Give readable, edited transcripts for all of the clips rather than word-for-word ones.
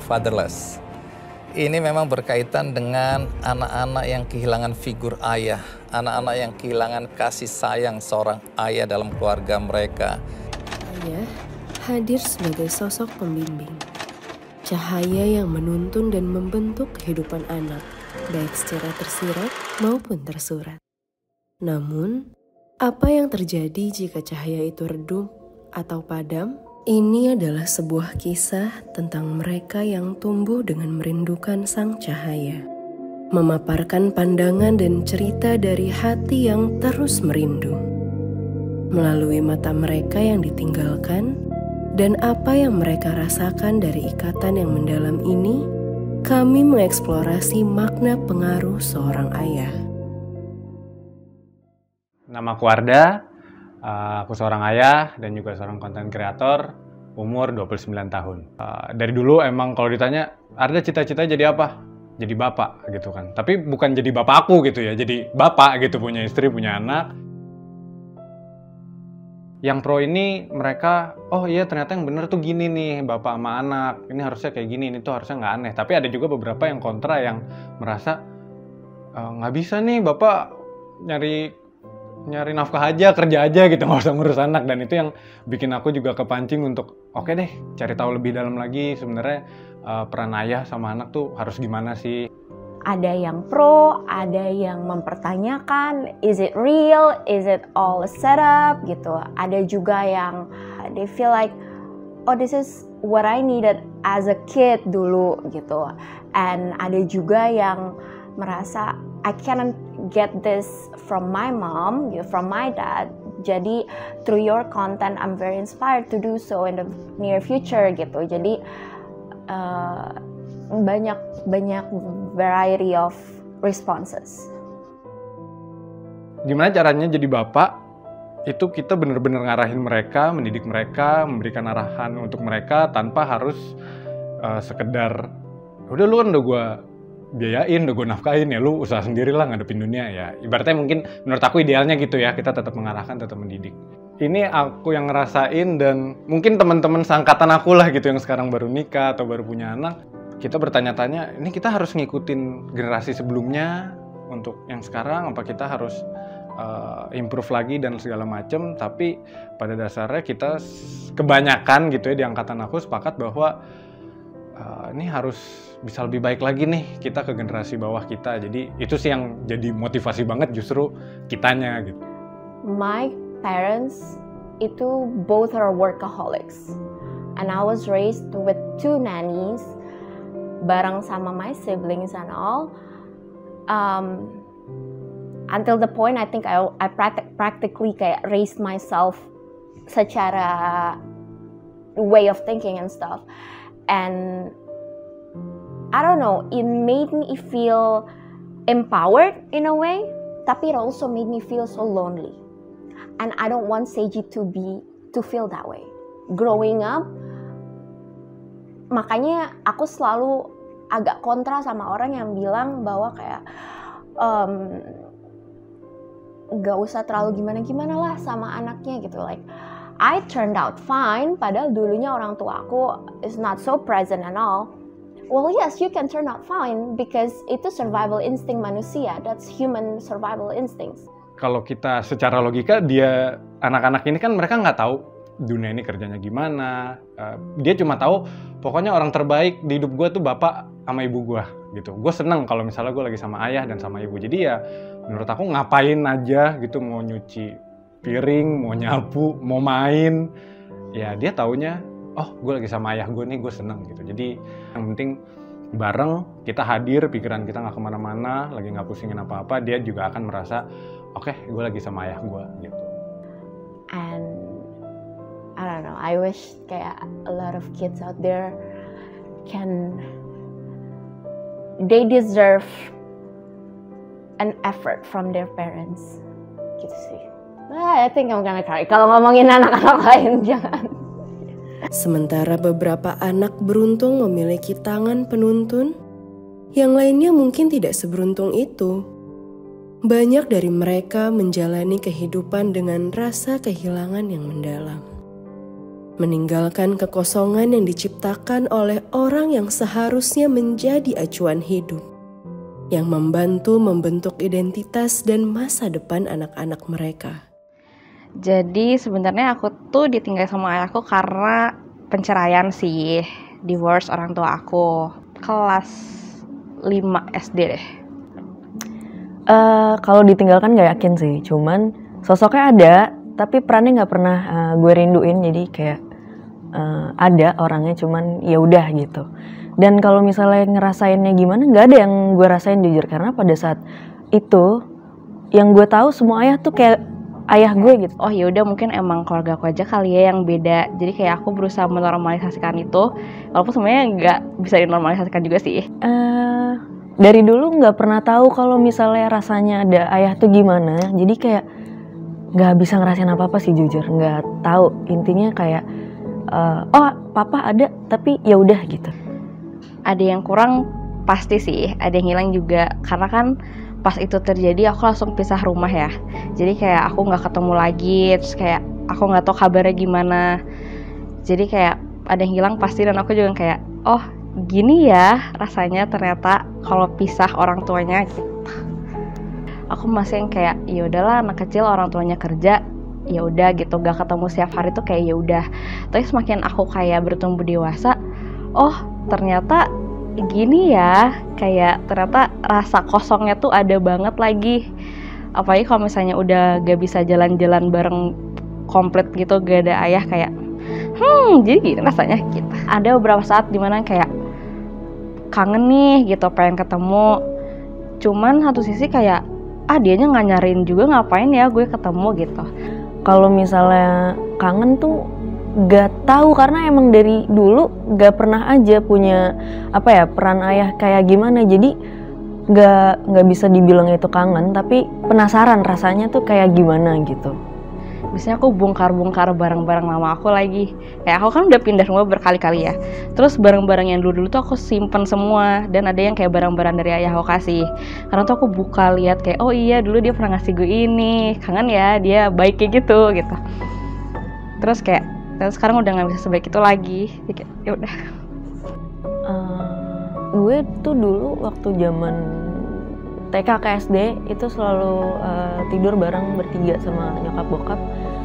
fatherless. Ini memang berkaitan dengan anak-anak yang kehilangan figur ayah, anak-anak yang kehilangan kasih sayang seorang ayah dalam keluarga mereka. Ayah hadir sebagai sosok pembimbing, cahaya yang menuntun dan membentuk kehidupan anak, baik secara tersirat maupun tersurat. Namun, apa yang terjadi jika cahaya itu redup atau padam? Ini adalah sebuah kisah tentang mereka yang tumbuh dengan merindukan sang cahaya, memaparkan pandangan dan cerita dari hati yang terus merindu. Melalui mata mereka yang ditinggalkan dan apa yang mereka rasakan dari ikatan yang mendalam ini, kami mengeksplorasi makna pengaruh seorang ayah. Nama aku Arda. Aku seorang ayah dan juga seorang konten kreator, umur 29 tahun. Dari dulu emang kalau ditanya, Arda cita-cita jadi apa? Jadi bapak gitu kan. Tapi bukan jadi bapak aku gitu ya, jadi bapak gitu, punya istri, punya anak. Yang pro ini mereka, oh iya ternyata yang bener tuh gini nih, bapak sama anak. Ini harusnya kayak gini, ini tuh harusnya nggak aneh. Tapi ada juga beberapa yang kontra yang merasa, nggak bisa nih bapak nyari nafkah aja, kerja aja gitu, nggak usah ngurus anak. Dan itu yang bikin aku juga kepancing untuk oke deh, cari tahu lebih dalam lagi sebenarnya peran ayah sama anak tuh harus gimana sih. Ada yang pro, ada yang mempertanyakan, is it real, is it all a setup gitu. Ada juga yang they feel like, oh this is what I needed as a kid dulu gitu. And ada juga yang merasa I cannot get this from my mom, from my dad. Jadi through your content, I'm very inspired to do so in the near future gitu. Jadi banyak variety of responses. Gimana caranya jadi bapak? Itu kita benar-benar ngarahin mereka, mendidik mereka, memberikan arahan untuk mereka tanpa harus sekedar udah lu kan udah gue biayain, udah gue nafkahin ya, lu usaha sendiri lah ngadepin dunia ya. Ibaratnya mungkin menurut aku idealnya gitu ya, kita tetap mengarahkan, tetap mendidik. Ini aku yang ngerasain dan mungkin teman-teman seangkatan aku lah gitu yang sekarang baru nikah atau baru punya anak. Kita bertanya-tanya, ini kita harus ngikutin generasi sebelumnya untuk yang sekarang, apa kita harus improve lagi dan segala macam. Tapi pada dasarnya kita kebanyakan gitu ya di angkatan aku sepakat bahwa ini harus bisa lebih baik lagi nih kita ke generasi bawah kita. Jadi itu sih yang jadi motivasi banget justru kitanya gitu. My parents itu both are workaholics. And I was raised with 2 nannies bareng sama my siblings and all. Until the point I think I practically kayak raised myself secara way of thinking and stuff. And I don't know, it made me feel empowered in a way, tapi it also made me feel so lonely. And I don't want Seiji to feel that way. Growing up, makanya aku selalu agak kontra sama orang yang bilang bahwa kayak gak usah terlalu gimana-gimana lah sama anaknya gitu. Like, I turned out fine, padahal dulunya orang tua aku is not so present and all. Well, yes, you can turn out fine because itu survival instinct manusia. That's human survival instincts. Kalau kita secara logika, dia anak-anak ini kan mereka nggak tahu dunia ini kerjanya gimana. Dia cuma tahu pokoknya orang terbaik di hidup gue tuh bapak sama ibu gue gitu. Gue seneng kalau misalnya gue lagi sama ayah dan sama ibu. Jadi ya menurut aku ngapain aja gitu, mau nyuci piring, mau nyapu, mau main, ya dia taunya oh gue lagi sama ayah gue nih, gue seneng gitu. Jadi yang penting bareng, kita hadir, pikiran kita nggak kemana-mana, lagi nggak pusingin apa-apa, dia juga akan merasa oke, gue lagi sama ayah gue gitu. And I don't know, I wish kayak a lot of kids out there they deserve an effort from their parents gitu sih. I think I'm gonna cry kalau ngomongin anak-anak lain, jangan. Sementara beberapa anak beruntung memiliki tangan penuntun, yang lainnya mungkin tidak seberuntung itu. Banyak dari mereka menjalani kehidupan dengan rasa kehilangan yang mendalam. meninggalkan kekosongan yang diciptakan oleh orang yang seharusnya menjadi acuan hidup, yang membantu membentuk identitas dan masa depan anak-anak mereka. Jadi sebenarnya aku tuh ditinggal sama ayahku karena penceraian sih, divorce orang tua aku. Kelas 5 SD deh. Kalau ditinggalkan gak yakin sih, cuman sosoknya ada, tapi perannya nggak pernah gue rinduin, jadi kayak ada orangnya, cuman ya udah gitu. Dan kalau misalnya ngerasainnya gimana, nggak ada yang gue rasain jujur, karena pada saat itu yang gue tahu semua ayah tuh kayak ayah gue gitu. Oh ya udah, mungkin emang keluarga aku aja kali ya yang beda. Jadi kayak aku berusaha menormalisasikan itu, walaupun sebenarnya nggak bisa dinormalisasikan juga sih. Dari dulu nggak pernah tahu kalau misalnya rasanya ada ayah tuh gimana. Jadi kayak nggak bisa ngerasain apa-apa sih jujur, nggak tahu. Intinya kayak oh papa ada, tapi ya udah gitu. Ada yang kurang pasti sih, ada yang hilang juga. Karena kan pas itu terjadi aku langsung pisah rumah ya. Jadi kayak aku nggak ketemu lagi, terus kayak aku nggak tahu kabarnya gimana. Jadi kayak ada yang hilang pasti, dan aku juga kayak oh gini ya rasanya ternyata kalau pisah orang tuanya gitu. Aku masih yang kayak ya udahlah, anak kecil orang tuanya kerja, ya udah gitu, gak ketemu setiap hari tuh kayak ya udah. Tapi semakin aku kayak bertumbuh dewasa, oh ternyata gini ya, kayak ternyata rasa kosongnya tuh ada banget lagi. Apalagi kalau misalnya udah gak bisa jalan-jalan bareng komplit gitu, gak ada ayah, kayak jadi gini rasanya gitu. Ada beberapa saat dimana kayak kangen nih gitu, pengen ketemu, cuman satu sisi kayak dianya nggak nyariin juga, ngapain ya gue ketemu gitu. Kalau misalnya kangen tuh gak tahu, karena emang dari dulu gak pernah aja punya peran ayah kayak gimana. Jadi gak bisa dibilang itu kangen, tapi penasaran rasanya tuh kayak gimana gitu. Biasanya aku bongkar-bongkar barang-barang lama aku lagi. Kayak aku kan udah pindah rumah berkali-kali ya. Terus barang-barang yang dulu-dulu tuh aku simpen semua. Dan ada yang kayak barang-barang dari ayah aku kasih. Karena tuh aku buka lihat kayak oh iya dulu dia pernah ngasih gue ini. Kangen ya, dia baik kayak gitu. Terus kayak sekarang udah gak bisa sebaik itu lagi. Jadi kayak ya udah. Gue tuh dulu waktu zaman TK ke SD itu selalu tidur bareng bertiga sama nyokap bokap.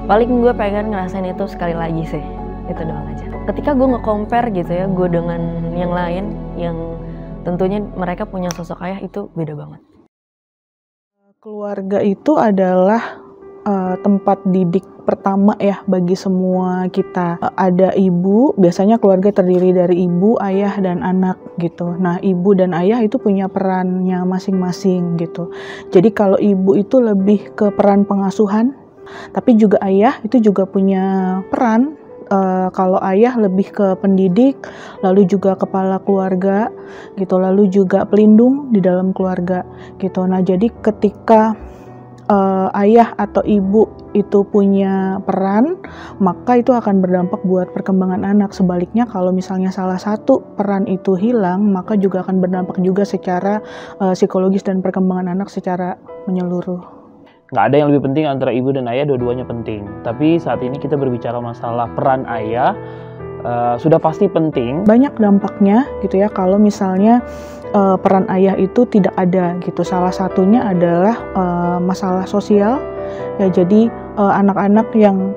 Paling gue pengen ngerasain itu sekali lagi sih, itu doang aja. Ketika gue nge-compare gitu ya, gue dengan yang lain yang tentunya mereka punya sosok ayah, itu beda banget. Keluarga itu adalah tempat didik pertama ya bagi semua kita. Ada ibu, biasanya keluarga terdiri dari ibu, ayah, dan anak gitu. Nah, ibu dan ayah itu punya perannya masing-masing gitu. Jadi kalau ibu itu lebih ke peran pengasuhan, tapi juga ayah itu juga punya peran. Kalau ayah lebih ke pendidik, lalu juga kepala keluarga gitu, lalu juga pelindung di dalam keluarga gitu. Nah, jadi ketika ayah atau ibu itu punya peran, maka itu akan berdampak buat perkembangan anak. Sebaliknya kalau misalnya salah satu peran itu hilang, maka juga akan berdampak juga secara psikologis dan perkembangan anak secara menyeluruh. Nggak ada yang lebih penting antara ibu dan ayah, dua-duanya penting. Tapi saat ini kita berbicara masalah peran ayah, sudah pasti penting. Banyak dampaknya gitu ya kalau misalnya peran ayah itu tidak ada gitu. Salah satunya adalah masalah sosial ya. Jadi anak-anak yang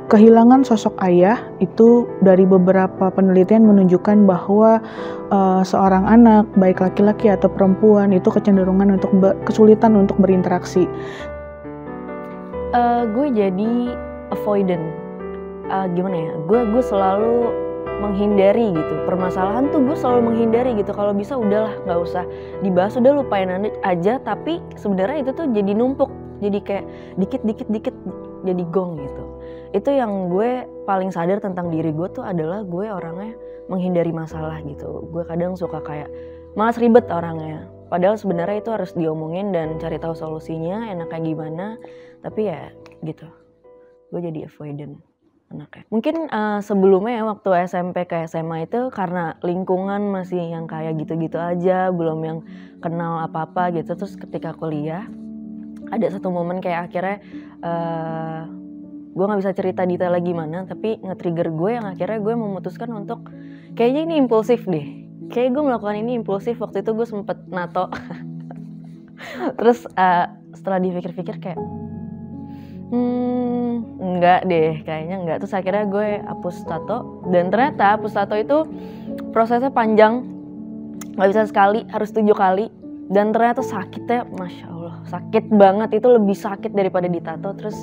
kehilangan sosok ayah itu dari beberapa penelitian menunjukkan bahwa seorang anak baik laki-laki atau perempuan itu kecenderungan untuk kesulitan untuk berinteraksi. Gue jadi avoidant. Gimana ya? Gue selalu menghindari gitu. Permasalahan tuh gue selalu menghindari gitu. Kalau bisa udahlah nggak usah dibahas, udah lupain aja. Tapi sebenarnya itu tuh jadi numpuk. Jadi kayak dikit jadi gong gitu. Itu yang gue paling sadar tentang diri gue tuh adalah gue orangnya menghindari masalah gitu. Gue kadang suka kayak malas ribet orangnya. Padahal sebenarnya itu harus diomongin dan cari tahu solusinya enaknya gimana. Tapi ya gitu. Gue jadi avoidant anaknya. Mungkin sebelumnya ya waktu SMP ke SMA itu karena lingkungan masih yang kayak gitu-gitu aja, belum yang kenal apa-apa gitu. Terus ketika kuliah ada satu momen kayak akhirnya gue nggak bisa cerita detailnya gimana, tapi nge-trigger gue yang akhirnya gue memutuskan untuk kayaknya ini impulsif deh. Kayak gue melakukan ini impulsif. Waktu itu gue sempet nato. Terus setelah dipikir-pikir kayak enggak deh, kayaknya enggak. Terus akhirnya gue hapus tato. Dan ternyata hapus tato itu prosesnya panjang, nggak bisa sekali, harus 7 kali. Dan ternyata sakitnya, Masya Allah, sakit banget. Itu lebih sakit daripada ditato. Terus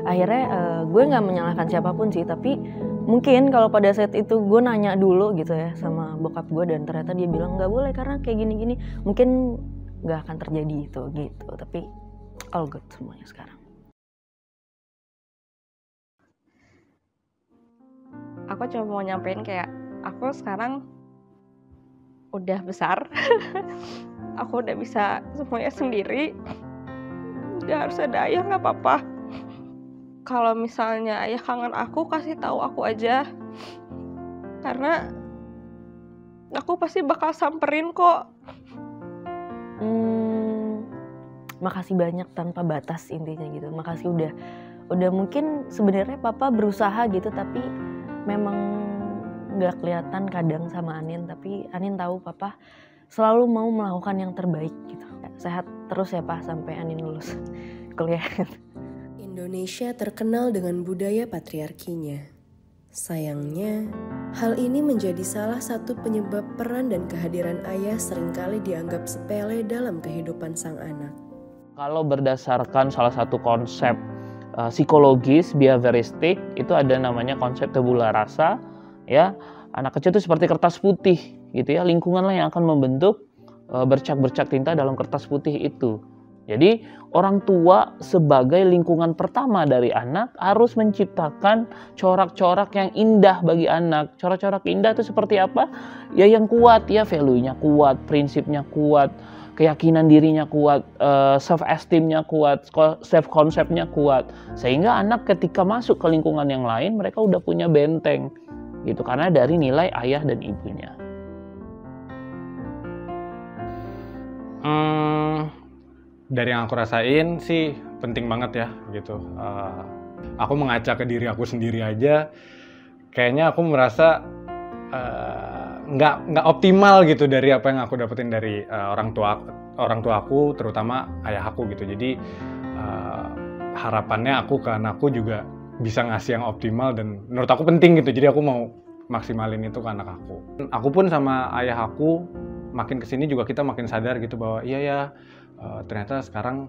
akhirnya gue nggak menyalahkan siapapun sih, tapi mungkin kalau pada saat itu gue nanya dulu gitu ya sama bokap gue, dan ternyata dia bilang nggak boleh karena kayak gini-gini, mungkin nggak akan terjadi itu gitu. Tapi all good semuanya sekarang. Aku cuma mau nyampein kayak aku sekarang udah besar. Aku udah bisa semuanya sendiri. Gak harus ada ayah, gak apa-apa. Kalau misalnya ayah kangen aku, kasih tahu aku aja. Karena aku pasti bakal samperin kok. Makasih banyak tanpa batas intinya gitu. Makasih udah mungkin sebenarnya papa berusaha gitu, tapi memang nggak kelihatan kadang sama Anin. Tapi Anin tahu papa selalu mau melakukan yang terbaik gitu. Sehat terus ya Pak sampai Anin lulus kuliah. Indonesia terkenal dengan budaya patriarkinya. Sayangnya, hal ini menjadi salah satu penyebab peran dan kehadiran ayah seringkali dianggap sepele dalam kehidupan sang anak. Kalau berdasarkan salah satu konsep psikologis, behavioristik, itu ada namanya konsep tabula rasa, ya. Anak kecil itu seperti kertas putih, gitu ya. Lingkunganlah yang akan membentuk bercak-bercak tinta dalam kertas putih itu. Jadi orang tua sebagai lingkungan pertama dari anak harus menciptakan corak-corak yang indah bagi anak. Corak-corak indah itu seperti apa? Ya yang kuat, ya value-nya kuat, prinsipnya kuat, keyakinan dirinya kuat, self-esteem-nya kuat, self-concept-nya kuat. Sehingga anak ketika masuk ke lingkungan yang lain, mereka udah punya benteng. Gitu, karena dari nilai ayah dan ibunya. Dari yang aku rasain sih penting banget ya gitu. Aku mengaca ke diri aku sendiri aja, kayaknya aku merasa nggak optimal gitu dari apa yang aku dapetin dari orang tua aku, terutama ayah aku gitu. Jadi harapannya aku ke anakku juga bisa ngasih yang optimal, dan menurut aku penting gitu. Jadi aku mau maksimalin itu ke anak aku. Aku pun sama ayah aku makin kesini juga kita makin sadar gitu bahwa iya ya, ternyata sekarang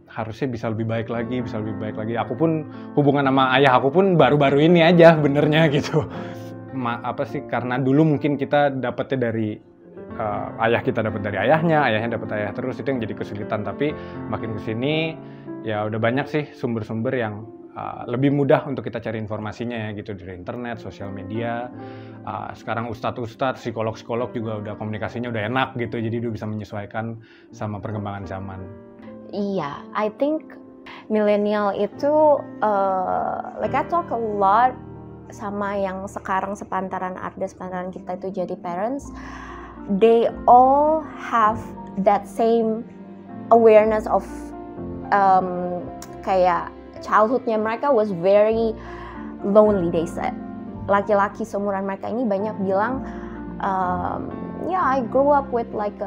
harusnya bisa lebih baik lagi, Aku pun hubungan sama ayah aku pun baru-baru ini aja benernya gitu. Karena dulu mungkin kita dapetnya dari ayah, kita dapat dari ayahnya dapat ayah terus, itu yang jadi kesulitan. Tapi makin kesini ya udah banyak sih sumber-sumber yang lebih mudah untuk kita cari informasinya ya gitu, dari internet, sosial media. Sekarang ustadz-ustadz, psikolog-psikolog juga udah komunikasinya udah enak gitu, jadi udah bisa menyesuaikan sama perkembangan zaman. Iya, I think milenial itu like I talk a lot sama yang sekarang sepantaran kita itu jadi parents. They all have that same awareness of kayak childhoodnya mereka was very lonely, they said. Laki-laki seumuran mereka ini banyak bilang, yeah, I grew up with like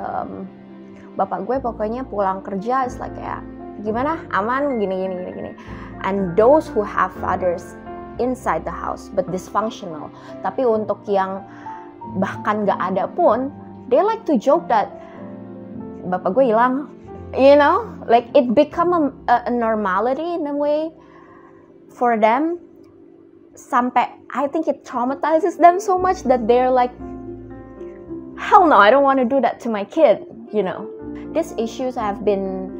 bapak gue pokoknya pulang kerja is like ya gimana, aman, gini. And those who have fathers inside the house but dysfunctional, tapi untuk yang bahkan gak ada pun, they like to joke that bapak gue hilang. You know, like it become a normality in a way for them. Sampai I think it traumatizes them so much that they're like, hell no, I don't want to do that to my kid. You know, these issues have been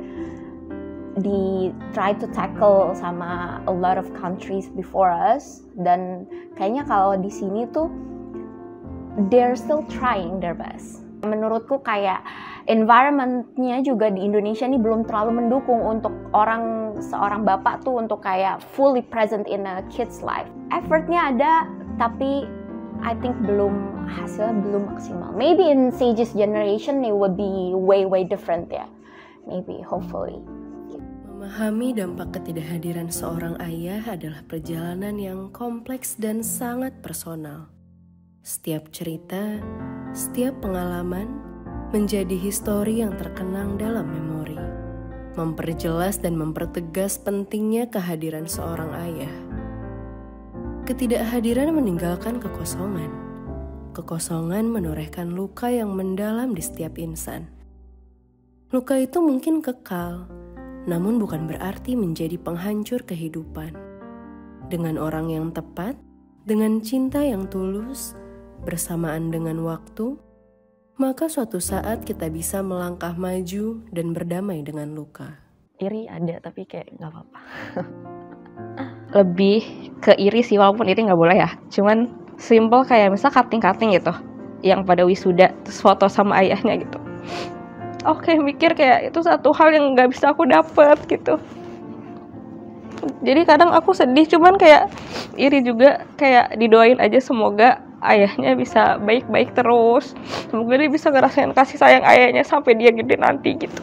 tried to tackle sama a lot of countries before us. Dan kayaknya kalau di sini tuh they're still trying their best. Menurutku kayak environment-nya juga di Indonesia ini belum terlalu mendukung untuk seorang bapak tuh untuk kayak fully present in a kid's life. Effortnya ada, tapi I think hasilnya belum maksimal. Maybe in Sage's generation it would be way different ya. Maybe, hopefully. Memahami dampak ketidakhadiran seorang ayah adalah perjalanan yang kompleks dan sangat personal. Setiap cerita, setiap pengalaman menjadi histori yang terkenang dalam memori, memperjelas dan mempertegas pentingnya kehadiran seorang ayah. Ketidakhadiran meninggalkan kekosongan. Kekosongan menorehkan luka yang mendalam di setiap insan. Luka itu mungkin kekal, namun bukan berarti menjadi penghancur kehidupan. Dengan orang yang tepat, dengan cinta yang tulus, bersamaan dengan waktu, maka suatu saat kita bisa melangkah maju dan berdamai dengan luka. Iri ada, tapi kayak nggak apa-apa. Lebih ke iri sih, walaupun iri nggak boleh ya. Cuman simple kayak misal cutting-cutting gitu, yang pada wisuda terus foto sama ayahnya gitu. Oke, mikir kayak itu satu hal yang nggak bisa aku dapet gitu. Jadi kadang aku sedih, cuman kayak iri juga, kayak didoain aja semoga ayahnya bisa baik-baik terus. Semoga dia bisa ngerasain kasih sayang ayahnya sampai dia gede nanti gitu.